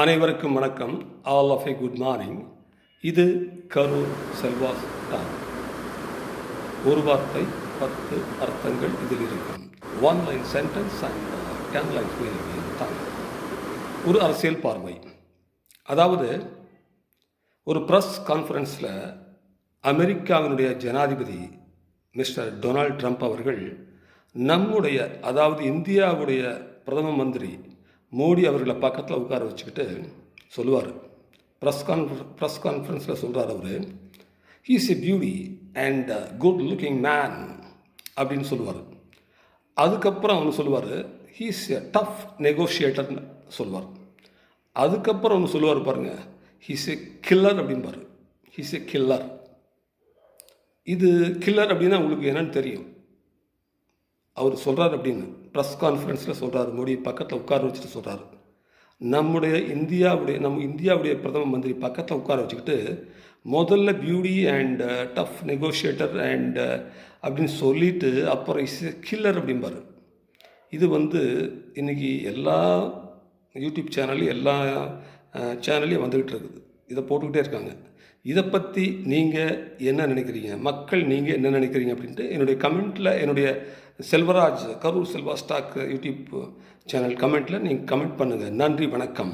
அனைவருக்கும் வணக்கம். All of a good morning. இது கரூர் செல்வாஸ் டாக். ஒரு வார்த்தை 10 அர்த்தங்கள் இதில் இருக்கும். 1 line sentence and 10 lines will be done. ஒரு அரசியல் பார்வை. அதாவது ஒரு ப்ரெஸ் கான்ஃபரன்ஸில் அமெரிக்காவினுடைய ஜனாதிபதி மிஸ்டர் டொனால்ட் ட்ரம்ப் அவர்கள் நம்முடைய அதாவது இந்தியாவுடைய பிரதம மந்திரி மோடி அவர்களை பக்கத்தில் உட்கார வச்சுக்கிட்டு சொல்லுவார். ப்ரெஸ் கான்ஃபரன்ஸில் சொல்கிறார் அவர், he's a beauty and good looking man அப்படின்னு சொல்லுவார். அதுக்கப்புறம் அவனு சொல்லுவார், ஹீஸ் எ டஃப் நெகோஷியேட்டர்னு சொல்லுவார். அதுக்கப்புறம் அவனு சொல்லுவார் பாருங்கள், ஹீஸ் எ கில்லர் அப்படின்பார். He's a killer. இது கில்லர் அப்படின்னா உங்களுக்கு என்னன்னு தெரியும். அவர் சொல்கிறார் அப்படின்னு ப்ரெஸ் கான்ஃபரன்ஸில் சொல்கிறார். மோடி பக்கத்தில் உட்கார வச்சுட்டு சொல்கிறார், நம்ம இந்தியாவுடைய பிரதம மந்திரி பக்கத்தில் உட்கார வச்சுக்கிட்டு முதல்ல beauty and tough negotiator and அப்படின்னு சொல்லிவிட்டு அப்புறம் இஸ் கில்லர் அப்படிம்பார். இது இன்றைக்கி எல்லா யூடியூப் சேனல்லையும் எல்லா சேனல்லையும் வந்துக்கிட்டு இருக்குது. இதை போட்டுக்கிட்டே இருக்காங்க. இதை பற்றி நீங்கள் என்ன நினைக்கிறீங்க, மக்கள் நீங்கள் என்ன நினைக்கிறீங்க அப்படின்ட்டு என்னுடைய கமெண்ட்டில், என்னுடைய Selvaraj Karur Selva's talk YouTube channel கமெண்ட்டில் நீங்கள் கமெண்ட் பண்ணுங்கள். நன்றி, வணக்கம்.